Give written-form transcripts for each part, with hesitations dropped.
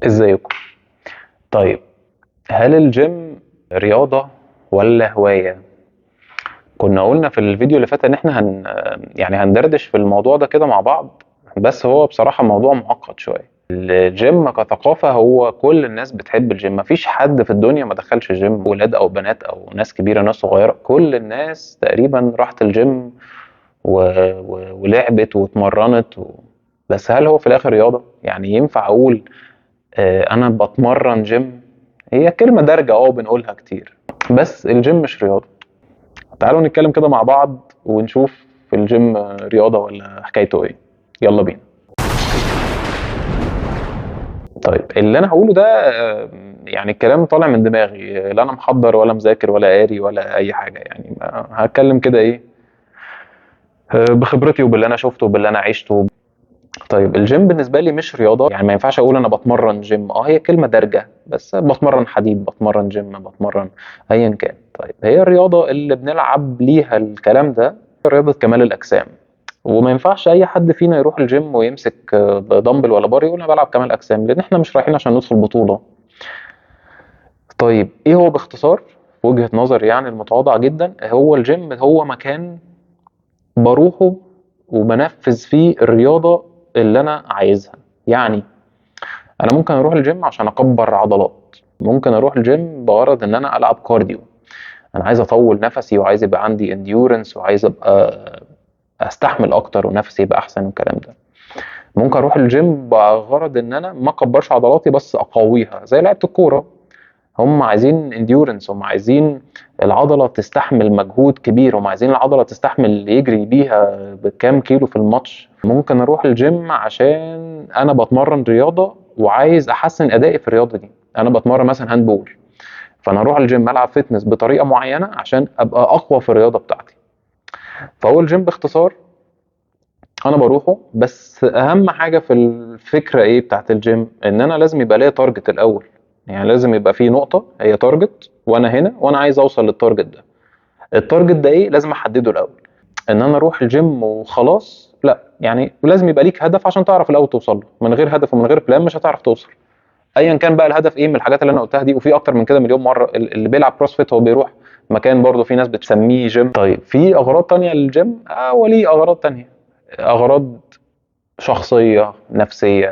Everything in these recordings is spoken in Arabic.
ازيكم؟ طيب، هل الجيم رياضة ولا هواية؟ كنا قلنا في الفيديو اللي فات ان احنا يعني هندردش في الموضوع ده كده مع بعض. بس هو بصراحة موضوع معقد شوية. الجيم كثقافة، هو كل الناس بتحب الجيم، مفيش حد في الدنيا ما دخلش الجيم، ولاد او بنات او ناس كبيرة ناس صغيرة، كل الناس تقريبا راحت الجيم ولعبت واتمرنت بس هل هو في الاخر رياضة؟ يعني ينفع اقول انا بتمرن جيم؟ هي كلمة دارجة بنقولها كتير، بس الجيم مش رياضة. تعالوا نتكلم كده مع بعض ونشوف الجيم رياضة ولا حكايته ايه. يلا بينا. طيب، اللي انا هقوله ده يعني الكلام طالع من دماغي، لا انا محضر ولا مذاكر ولا قاري ولا اي حاجة، يعني هتكلم كده ايه بخبرتي وباللي انا شفته وباللي انا عشته. طيب، الجيم بالنسبة لي مش رياضة، يعني ما ينفعش أقول أنا بتمرن جيم، هي كلمة دارجة، بس بتمرن حديد، بتمرن جيم، بتمرن أيا كان. طيب، هي الرياضة اللي بنلعب ليها الكلام ده رياضة كمال الأجسام. وما ينفعش أي حد فينا يروح الجيم ويمسك دمبل ولا بار يقول أنا بلعب كمال أجسام، لأن إحنا مش رايحين عشان ندخل بطولة. طيب، إيه هو باختصار؟ في وجهة نظري يعني المتواضعة جدا، هو الجيم هو مكان بروحه وبنفذ فيه الرياضة اللي أنا عايزها. يعني انا ممكن اروح الجيم عشان اكبر عضلات، ممكن اروح الجيم بغرض ان انا العب كارديو، انا عايز اطول نفسي وعايز يبقى عندي انديورنس وعايز ابقى استحمل اكتر ونفسي يبقى احسن والكلام ده. ممكن اروح الجيم بغرض ان انا ما اكبرش عضلاتي بس اقويها زي لعيبه الكوره، هم عايزين انديورنس، هم عايزين العضله تستحمل مجهود كبير، هم عايزين العضله تستحمل يجري بيها بكام كيلو في الماتش. ممكن اروح الجيم عشان انا بتمرن رياضه وعايز احسن ادائي في الرياضه دي، انا بتمرن مثلا هاندبول، فانا اروح الجيم العب فيتنس بطريقه معينه عشان ابقى اقوى في الرياضه بتاعتي. فهو الجيم باختصار انا بروحه، بس اهم حاجه في الفكره ايه بتاعت الجيم ان انا لازم يبقى ليا تارجت الاول. يعني لازم يبقى في نقطه هي تارجت، وانا هنا وانا عايز اوصل للتارجت ده. التارجت ده ايه؟ لازم احدده الاول. ان انا اروح الجيم وخلاص لا، يعني لازم يبقى ليك هدف عشان تعرف الاول توصل له، من غير هدف ومن غير بلان مش هتعرف توصل. ايا كان بقى الهدف ايه من الحاجات اللي انا قلتها دي، وفي اكتر من كده مليون مره. اللي بيلعب كروسفيت هو بيروح مكان برضه في ناس بتسميه جيم. طيب، في اغراض تانية للجيم وليه اغراض تانية، اغراض شخصيه نفسيه.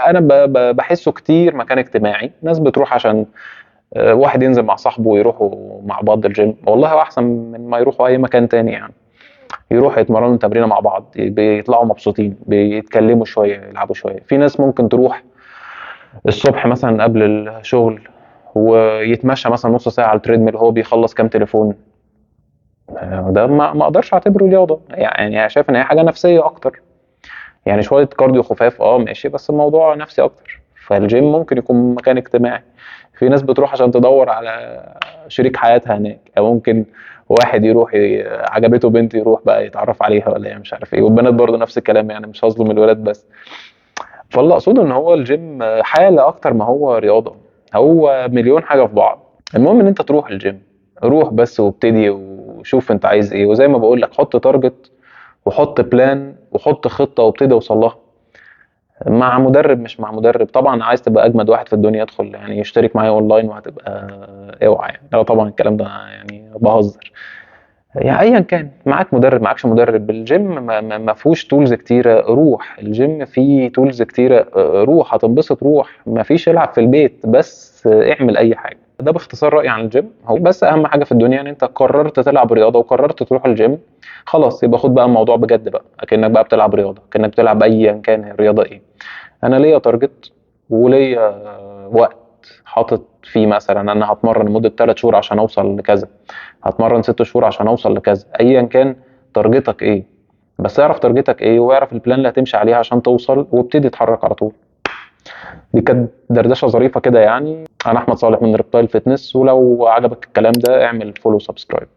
انا بحسه كتير مكان اجتماعي، ناس بتروح عشان واحد ينزل مع صاحبه ويروحوا مع بعض الجيم، والله احسن من ما يروحوا اي مكان تاني يعني. يروحوا يتمرنوا تمرينه مع بعض، بيطلعوا مبسوطين، بيتكلموا شويه، يلعبوا شويه. في ناس ممكن تروح الصبح مثلا قبل الشغل ويتمشى مثلا نص ساعه على التريدميل وهو بيخلص كام تليفون. ده ما اقدرش اعتبره رياضه، يعني شايف ان هي حاجه نفسيه اكتر. يعني شويه كارديو خفاف ماشي، بس الموضوع نفسي اكتر. فالجيم ممكن يكون مكان اجتماعي، في ناس بتروح عشان تدور على شريك حياتها هناك، او ممكن واحد يروح عجبته بنت يروح بقى يتعرف عليها ولا مش عارف ايه، والبنات برضه نفس الكلام، يعني مش هظلم الولاد بس. فاللي اقصده ان هو الجيم حاله اكتر ما هو رياضه، هو مليون حاجه في بعض. المهم ان انت تروح الجيم، روح بس وابتدي وشوف انت عايز ايه، وزي ما بقول لك حط تارجت وحط بلان وحط خطه وابتدي اوصل لها. مع مدرب مش مع مدرب طبعا، عايز تبقى اجمد واحد في الدنيا ادخل يعني يشترك معايا اونلاين وهتبقى اوعى يعني. لا طبعا الكلام ده يعني بهزر. يعني ايا كان معاك مدرب معاكش مدرب، الجيم ما فيهوش تولز كتيره، روح الجيم فيه تولز كتيره، روح هتنبسط، روح ما فيش العب في البيت بس، اعمل اي حاجه. ده باختصار رايي عن الجيم. هو بس اهم حاجه في الدنيا ان انت قررت تلعب رياضه وقررت تروح الجيم، خلاص يبقى خد بقى الموضوع بجد بقى، اكنك بقى بتلعب رياضه، كأنك بتلعب ايا كان الرياضه ايه. انا ليا تارجت وليا وقت حاطط فيه، مثلا انا هتمرن لمده 3 شهور عشان اوصل لكذا، هتمرن 6 شهور عشان اوصل لكذا، ايا كان تارجتك ايه. بس اعرف تارجتك ايه واعرف البلان اللي هتمشي عليها عشان توصل، وابتدي اتحرك على طول. دي كانت دردشه ظريفه كده يعني. انا احمد صالح من ريبتايل فيتنس، ولو عجبك الكلام ده اعمل فولو سبسكرايب.